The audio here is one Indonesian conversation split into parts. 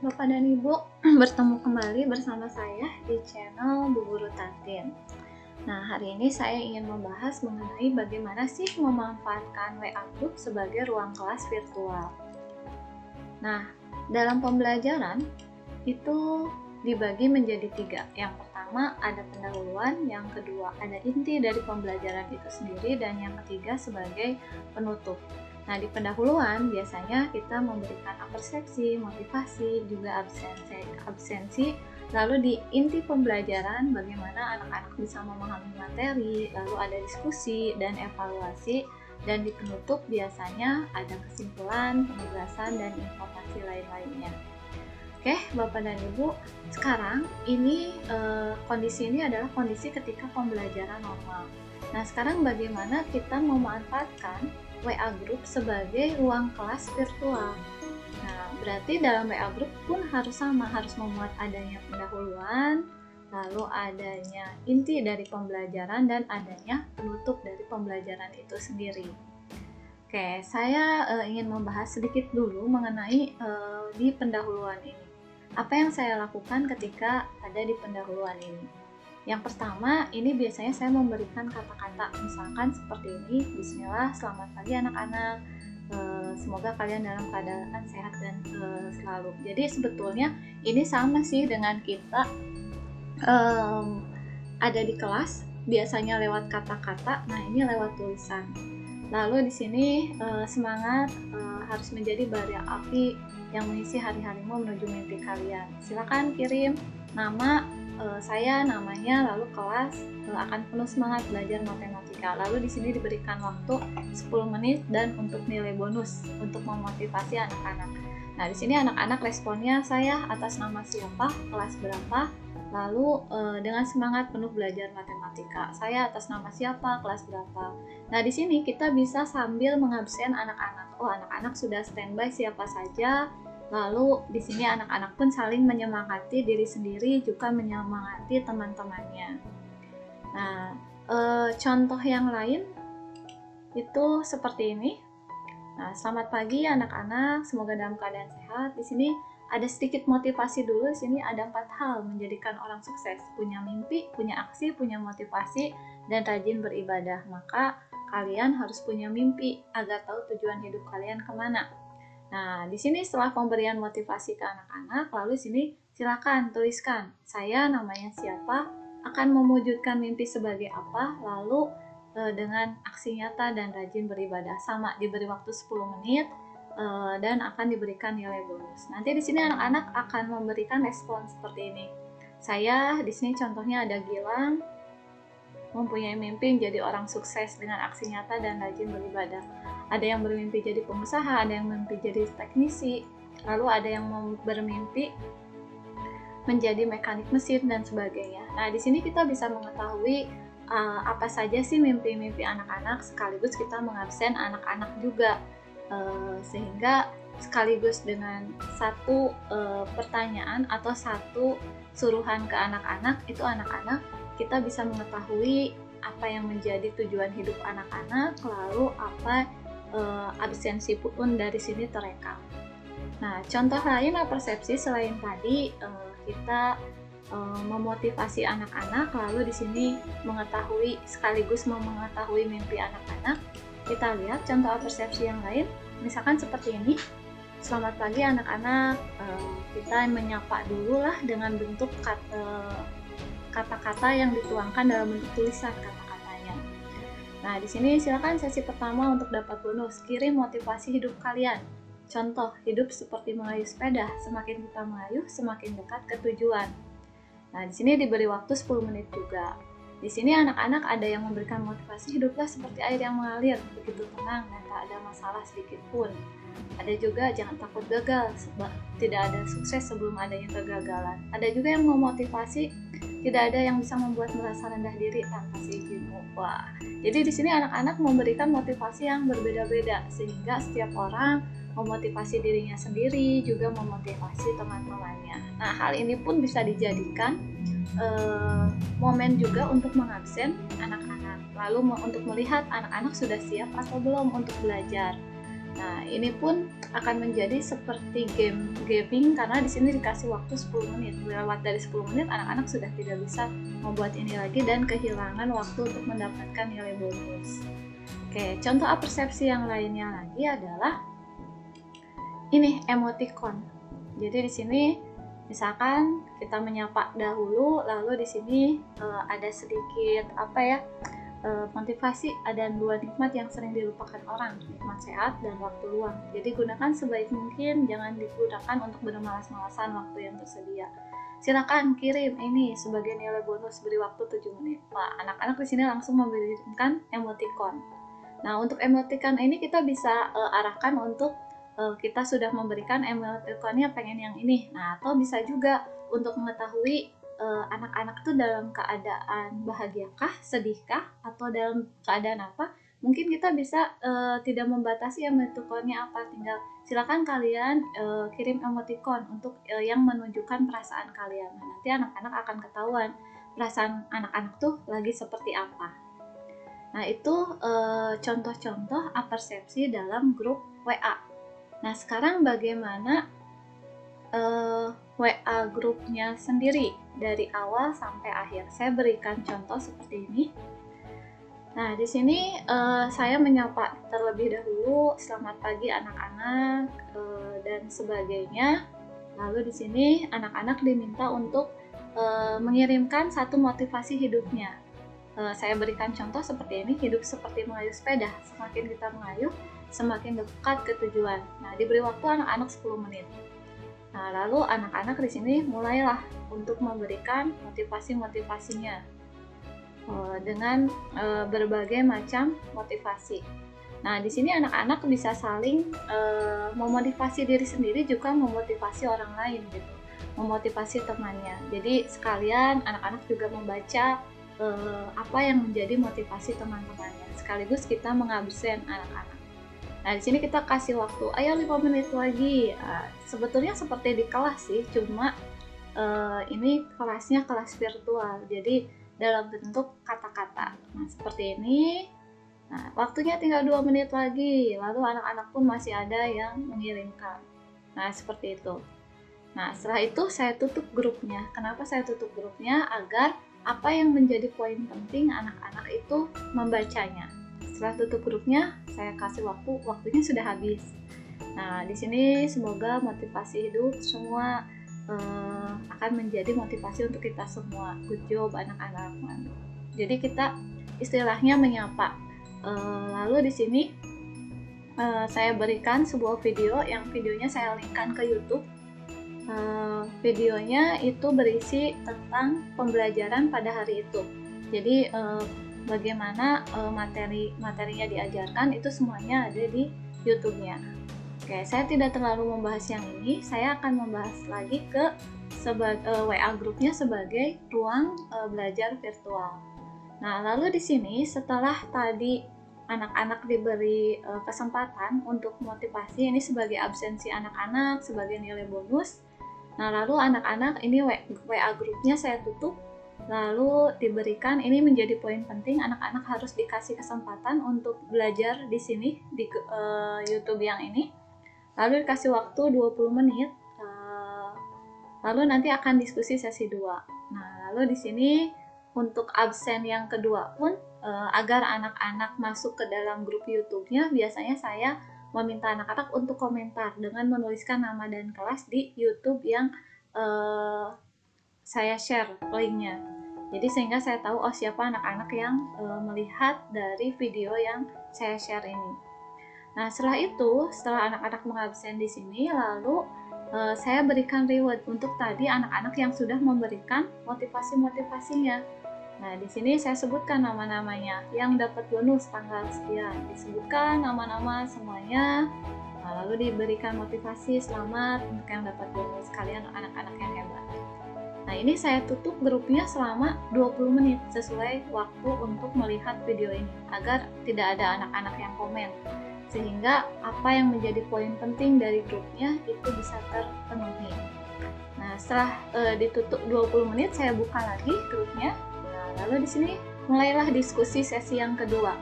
Bapak dan Ibu, bertemu kembali bersama saya di channel Bu Guru Tatin. Nah, hari ini saya ingin membahas mengenai bagaimana sih memanfaatkan WA Group sebagai ruang kelas virtual. Nah, dalam pembelajaran itu dibagi menjadi 3. Yang pertama ada pendahuluan, yang kedua ada inti dari pembelajaran itu sendiri, dan yang ketiga sebagai penutup. Nah, di pendahuluan biasanya kita memberikan persepsi, motivasi, juga absensi. Lalu di inti pembelajaran bagaimana anak-anak bisa memahami materi, lalu ada diskusi dan evaluasi, dan di penutup biasanya ada kesimpulan, penugasan, dan informasi lain-lainnya. Oke, Bapak dan Ibu, sekarang ini kondisi ini adalah kondisi ketika pembelajaran normal. Nah, sekarang bagaimana kita memanfaatkan WA Group sebagai ruang kelas virtual? Nah, berarti dalam WA Group pun harus sama, harus memuat adanya pendahuluan, lalu adanya inti dari pembelajaran, dan adanya penutup dari pembelajaran itu sendiri. Oke, saya ingin membahas sedikit dulu mengenai di pendahuluan ini. Apa yang saya lakukan ketika ada di pendahuluan ini? Yang pertama, ini biasanya saya memberikan kata-kata, misalkan seperti ini: Bismillah, selamat pagi anak-anak, semoga kalian dalam keadaan sehat dan selalu. Jadi sebetulnya ini sama sih dengan kita ada di kelas, biasanya lewat kata-kata, nah ini lewat tulisan. Lalu di sini semangat harus menjadi bara api yang mengisi hari-harimu menuju mimpi kalian. Silakan kirim nama, saya namanya, lalu kelas, akan penuh semangat belajar matematika. Lalu di sini diberikan waktu 10 menit dan untuk nilai bonus untuk memotivasi anak-anak. Nah, di sini anak-anak responnya, saya atas nama siapa, kelas berapa, lalu dengan semangat penuh belajar matematika. Saya atas nama siapa, kelas berapa. Nah, di sini kita bisa sambil mengabsen anak-anak. Oh, anak-anak sudah standby siapa saja. Lalu di sini anak-anak pun saling menyemangati diri sendiri, juga menyemangati teman-temannya. Nah, contoh yang lain itu seperti ini. Nah, selamat pagi anak-anak, semoga dalam keadaan sehat. Di sini ada sedikit motivasi dulu. Di sini ada 4 hal menjadikan orang sukses: punya mimpi, punya aksi, punya motivasi, dan rajin beribadah. Maka kalian harus punya mimpi agar tahu tujuan hidup kalian kemana. Nah, di sini setelah pemberian motivasi ke anak-anak, lalu sini silakan tuliskan, saya namanya siapa, akan mewujudkan mimpi sebagai apa, lalu dengan aksi nyata dan rajin beribadah. Sama, diberi waktu 10 menit dan akan diberikan nilai bonus. Nanti di sini anak-anak akan memberikan respon seperti ini. Saya di sini contohnya ada Gilang, mempunyai mimpi menjadi orang sukses dengan aksi nyata dan rajin beribadah. Ada yang bermimpi jadi pengusaha, ada yang bermimpi jadi teknisi, lalu ada yang bermimpi menjadi mekanik mesin, dan sebagainya. Nah, di sini kita bisa mengetahui apa saja sih mimpi-mimpi anak-anak, sekaligus kita mengabsen anak-anak juga, sehingga sekaligus dengan satu pertanyaan atau satu suruhan ke anak-anak, itu anak-anak kita bisa mengetahui apa yang menjadi tujuan hidup anak-anak, lalu apa absensi pun dari sini terekam. Nah, contoh lain persepsi selain tadi kita memotivasi anak-anak, lalu di sini mengetahui sekaligus mengetahui mimpi anak-anak. Kita lihat contoh persepsi yang lain, misalkan seperti ini. Selamat pagi anak-anak, kita menyapa dulu lah dengan bentuk kata-kata yang dituangkan dalam bentuk tulisan kata-katanya. Nah, di sini silakan sesi pertama untuk dapat bonus. Kirim motivasi hidup kalian. Contoh, hidup seperti mengayuh sepeda, semakin kita mengayuh, semakin dekat ke tujuan. Nah, di sini diberi waktu 10 menit juga. Di sini anak-anak ada yang memberikan motivasi, hiduplah seperti air yang mengalir, begitu tenang dan tak ada masalah sedikit pun. Ada juga jangan takut gagal, sebab tidak ada sukses sebelum adanya kegagalan. Ada juga yang memotivasi, tidak ada yang bisa membuat merasa rendah diri tanpa seizinmu. Wah, jadi di sini anak-anak memberikan motivasi yang berbeda-beda, sehingga setiap orang memotivasi dirinya sendiri, juga memotivasi teman-temannya. Nah, hal ini pun bisa dijadikan momen juga untuk mengabsen anak-anak, lalu untuk melihat anak-anak sudah siap atau belum untuk belajar. Nah, ini pun akan menjadi seperti gaming karena di sini dikasih waktu 10 menit. Lewat dari 10 menit anak-anak sudah tidak bisa membuat ini lagi dan kehilangan waktu untuk mendapatkan nilai bonus. Oke, contoh persepsi yang lainnya lagi adalah ini emoticon. Jadi di sini misalkan kita menyapa dahulu, lalu di sini ada sedikit motivasi, ada 2 nikmat yang sering dilupakan orang, nikmat sehat dan waktu luang. Jadi gunakan sebaik mungkin, jangan digunakan untuk bermalas-malasan waktu yang tersedia. Silakan kirim ini sebagai nilai bonus, beri waktu 7 menit. Wah, anak-anak di sini langsung memberikan emoticon. Nah, untuk emoticon ini kita bisa arahkan untuk kita sudah memberikan emoticonnya pengen yang ini. Nah, atau bisa juga untuk mengetahui anak-anak tuh dalam keadaan bahagiakah, sedihkah, atau dalam keadaan apa, mungkin kita bisa tidak membatasi emoticonnya apa, tinggal silakan kalian kirim emoticon untuk yang menunjukkan perasaan kalian. Nah, nanti anak-anak akan ketahuan perasaan anak-anak tuh lagi seperti apa. Nah, itu contoh-contoh persepsi dalam grup WA. Nah, sekarang bagaimana WA grupnya sendiri dari awal sampai akhir? Saya berikan contoh seperti ini. Nah, di sini saya menyapa terlebih dahulu, selamat pagi anak-anak dan sebagainya. Lalu di sini anak-anak diminta untuk mengirimkan satu motivasi hidupnya. Saya berikan contoh seperti ini, hidup seperti mengayuh sepeda. Semakin kita mengayuh, semakin dekat ke tujuan. Nah, diberi waktu anak-anak 10 menit. Nah, lalu anak-anak di sini mulailah untuk memberikan motivasi-motivasinya dengan berbagai macam motivasi. Nah, di sini anak-anak bisa saling memotivasi diri sendiri, juga memotivasi orang lain gitu, memotivasi temannya. Jadi sekalian anak-anak juga membaca apa yang menjadi motivasi teman-temannya. Sekaligus kita mengabsen anak-anak. Nah, di sini kita kasih waktu, ayo 5 menit lagi. Sebetulnya seperti di kelas sih, cuma ini kelasnya kelas virtual, jadi dalam bentuk kata-kata. Nah, seperti ini. Nah, waktunya tinggal 2 menit lagi, lalu anak-anak pun masih ada yang mengirimkan. Nah, seperti itu. Nah, setelah itu saya tutup grupnya. Kenapa saya tutup grupnya? Agar apa yang menjadi poin penting anak-anak itu membacanya. Setelah tutup grupnya, saya kasih waktunya sudah habis. Nah, di sini semoga motivasi hidup semua akan menjadi motivasi untuk kita semua. Good job anak-anak. Jadi kita istilahnya menyapa. Lalu di sini saya berikan sebuah video, yang videonya saya linkkan ke YouTube. Videonya itu berisi tentang pembelajaran pada hari itu. Jadi bagaimana materinya diajarkan itu semuanya ada di YouTube-nya. Oke, saya tidak terlalu membahas yang ini. Saya akan membahas lagi ke WA grupnya sebagai ruang belajar virtual. Nah, lalu di sini setelah tadi anak-anak diberi kesempatan untuk motivasi, ini sebagai absensi anak-anak, sebagai nilai bonus. Nah, lalu anak-anak ini WA grupnya saya tutup. Lalu diberikan, ini menjadi poin penting, anak-anak harus dikasih kesempatan untuk belajar di sini di YouTube yang ini. Lalu dikasih waktu 20 menit. Lalu nanti akan diskusi sesi 2. Nah, lalu di sini untuk absen yang kedua pun agar anak-anak masuk ke dalam grup YouTube-nya, biasanya saya meminta anak-anak untuk komentar dengan menuliskan nama dan kelas di YouTube yang saya share linknya. Jadi sehingga saya tahu siapa anak-anak yang melihat dari video yang saya share ini. Nah, setelah itu, setelah anak-anak mengabsen di sini, lalu saya berikan reward untuk tadi anak-anak yang sudah memberikan motivasi-motivasinya. Nah, di sini saya sebutkan nama-namanya yang dapat bonus tanggal sekian. Disebutkan nama-nama semuanya. Nah, lalu diberikan motivasi, selamat untuk yang dapat bonus, kalian anak-anak yang hebat. Nah, ini saya tutup grupnya selama 20 menit sesuai waktu untuk melihat video ini, agar tidak ada anak-anak yang komen, sehingga apa yang menjadi poin penting dari grupnya itu bisa terpenuhi. Nah, setelah ditutup 20 menit, saya buka lagi grupnya. Nah, lalu di sini mulailah diskusi sesi yang kedua.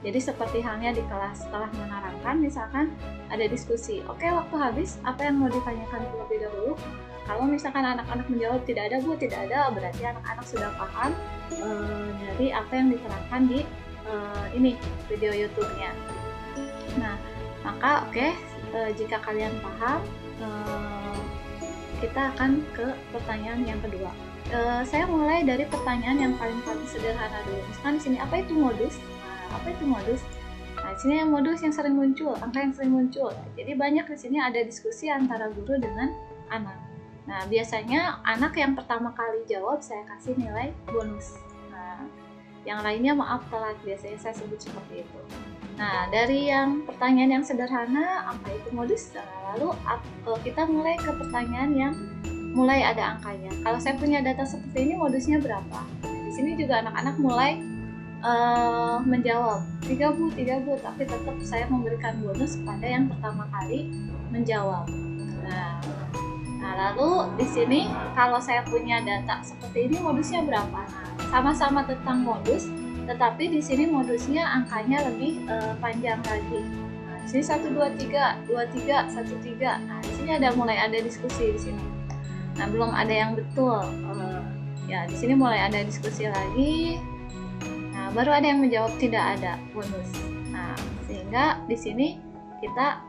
Jadi seperti halnya di kelas setelah menerangkan, misalkan ada diskusi, oke waktu habis, apa yang mau ditanyakan terlebih dahulu? Kalau misalkan anak-anak menjawab tidak ada Bu, tidak ada, berarti anak-anak sudah paham dari apa yang diterangkan di ini video YouTube-nya. Nah, maka jika kalian paham, kita akan ke pertanyaan yang kedua. Saya mulai dari pertanyaan yang paling sederhana dulu. Misalkan di sini, apa itu modus? Nah, apa itu modus? Nah, di sini yang modus yang sering muncul, angka yang sering muncul. Jadi banyak di sini ada diskusi antara guru dengan anak. Nah, biasanya anak yang pertama kali jawab saya kasih nilai bonus. Nah, yang lainnya maaf telat, biasanya saya sebut seperti itu. Nah, dari yang pertanyaan yang sederhana, apa itu modus? Nah, lalu kita mulai ke pertanyaan yang mulai ada angkanya. Kalau saya punya data seperti ini, modusnya berapa? Nah, di sini juga anak-anak mulai menjawab 3 Bu, tapi tetap saya memberikan bonus pada yang pertama kali menjawab. Nah, lalu di sini kalau saya punya data seperti ini, modusnya berapa? Nah, sama-sama tentang modus, tetapi di sini modusnya angkanya lebih panjang lagi. Nah, di sini 1 2 3, 2 3 1 3. Nah, di sini mulai ada diskusi di sini. Nah, belum ada yang betul. Ya, di sini mulai ada diskusi lagi. Nah, baru ada yang menjawab tidak ada bonus. Nah, sehingga di sini kita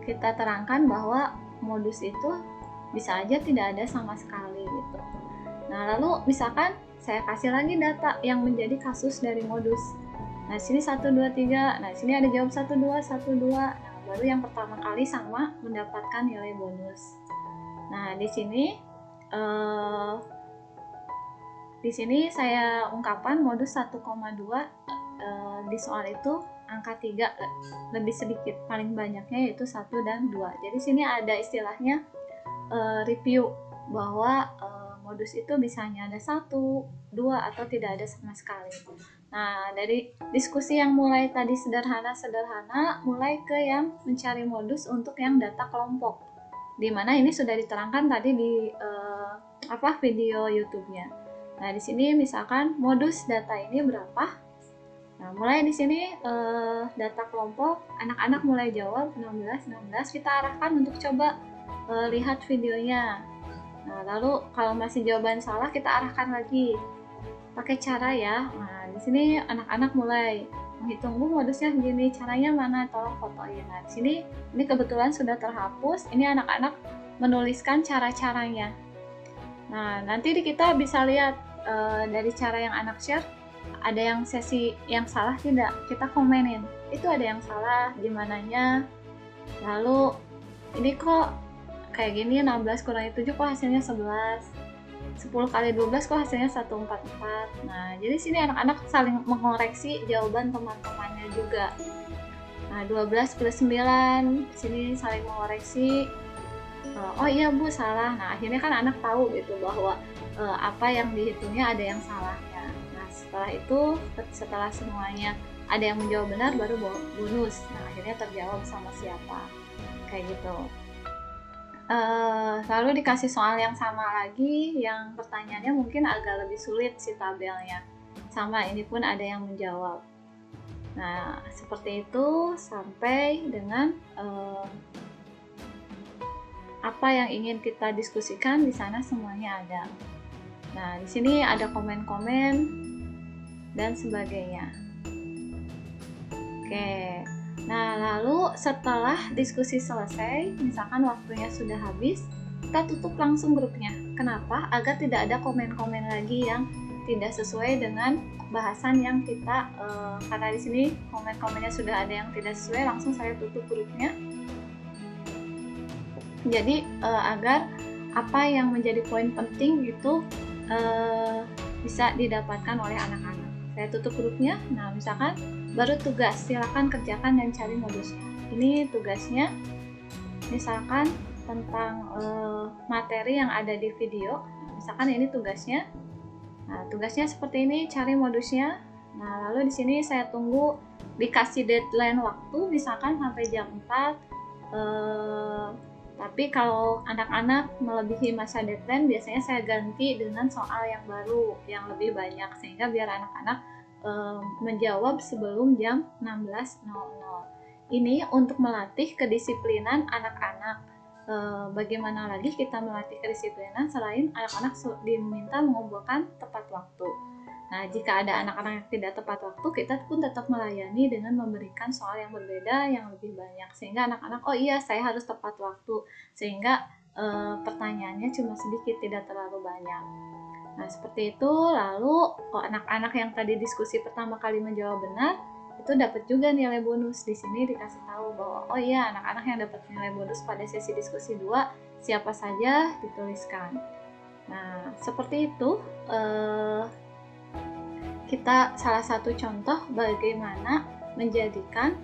kita terangkan bahwa modus itu bisa aja tidak ada sama sekali gitu. Nah, lalu misalkan saya kasih lagi data yang menjadi kasus dari modus. Nah, sini 1 2 3. Nah, sini ada jawab 1 2 1 2. Nah, baru yang pertama kali sama mendapatkan nilai bonus. Nah, di sini saya ungkapkan modus 1,2 di soal itu angka 3 lebih sedikit, paling banyaknya yaitu 1 dan 2. Jadi sini ada istilahnya review bahwa modus itu bisa hanya ada 1, 2 atau tidak ada sama sekali. Nah, dari diskusi yang mulai tadi sederhana mulai ke yang mencari modus untuk yang data kelompok. Dimana ini sudah diterangkan tadi di video YouTube-nya. Nah, di sini misalkan modus data ini berapa? Nah, mulai di sini data kelompok, anak-anak mulai jawab 16, kita arahkan untuk coba lihat videonya. Nah, lalu kalau masih jawaban salah, kita arahkan lagi pakai cara ya. Nah, di sini anak-anak mulai menghitung, Bu, modusnya begini, caranya mana, tolong fotoin. Nah, di sini ini kebetulan sudah terhapus. Ini anak-anak menuliskan cara-caranya. Nah, nanti kita bisa lihat dari cara yang anak share, ada yang sesi yang salah tidak, kita komenin itu ada yang salah gimananya. Lalu ini kok kayak gini, 16 kurangi 7 kok hasilnya 11, 10 kali 12 kok hasilnya 144. Nah, jadi sini anak-anak saling mengoreksi jawaban teman-temannya juga. Nah, 12 plus 9 sini saling mengoreksi, oh iya Bu salah. Nah, akhirnya kan anak tahu gitu bahwa apa yang dihitungnya ada yang salahnya. Nah, setelah itu, setelah semuanya ada yang menjawab benar, baru bonus. Nah, akhirnya terjawab sama siapa, kayak gitu. Lalu dikasih soal yang sama lagi, yang pertanyaannya mungkin agak lebih sulit si tabelnya. Sama, ini pun ada yang menjawab. Nah, seperti itu sampai dengan apa yang ingin kita diskusikan di sana semuanya ada. Nah, di sini ada komen-komen dan sebagainya. Oke. Nah, lalu setelah diskusi selesai, misalkan waktunya sudah habis, kita tutup langsung grupnya. Kenapa? Agar tidak ada komen-komen lagi yang tidak sesuai dengan bahasan yang kita, karena di sini komen-komennya sudah ada yang tidak sesuai, langsung saya tutup grupnya. Jadi agar apa yang menjadi poin penting itu bisa didapatkan oleh anak-anak. Saya tutup grupnya. Nah, misalkan baru tugas, silakan kerjakan dan cari modusnya. Ini tugasnya, misalkan tentang materi yang ada di video. Misalkan ini tugasnya. Nah, tugasnya seperti ini, cari modusnya. Nah, lalu di sini saya tunggu dikasih deadline waktu, misalkan sampai jam 4 Tapi kalau anak-anak melebihi masa deadline, biasanya saya ganti dengan soal yang baru, yang lebih banyak, sehingga biar anak-anak menjawab sebelum jam 16.00. Ini untuk melatih kedisiplinan anak-anak. Bagaimana lagi kita melatih kedisiplinan selain anak-anak diminta mengumpulkan tepat waktu. Nah, jika ada anak-anak yang tidak tepat waktu, kita pun tetap melayani dengan memberikan soal yang berbeda, yang lebih banyak. Sehingga anak-anak, oh iya, saya harus tepat waktu. Sehingga pertanyaannya cuma sedikit, tidak terlalu banyak. Nah, seperti itu. Lalu, anak-anak yang tadi diskusi pertama kali menjawab benar, itu dapat juga nilai bonus. Di sini dikasih tahu bahwa, oh iya, anak-anak yang dapat nilai bonus pada sesi diskusi 2, siapa saja dituliskan. Nah, seperti itu. Kita salah satu contoh bagaimana menjadikan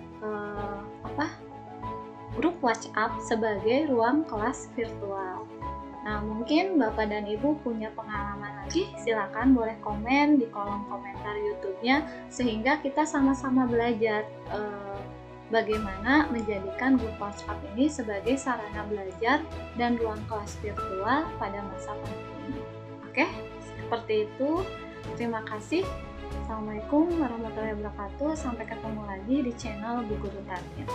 grup WhatsApp sebagai ruang kelas virtual. Nah, mungkin Bapak dan Ibu punya pengalaman lagi, silakan boleh komen di kolom komentar YouTube-nya, sehingga kita sama-sama belajar bagaimana menjadikan grup WhatsApp ini sebagai sarana belajar dan ruang kelas virtual pada masa pandemi ini. Oke, seperti itu. Terima kasih. Assalamualaikum warahmatullahi wabarakatuh. Sampai ketemu lagi di channel Bu Guru Target.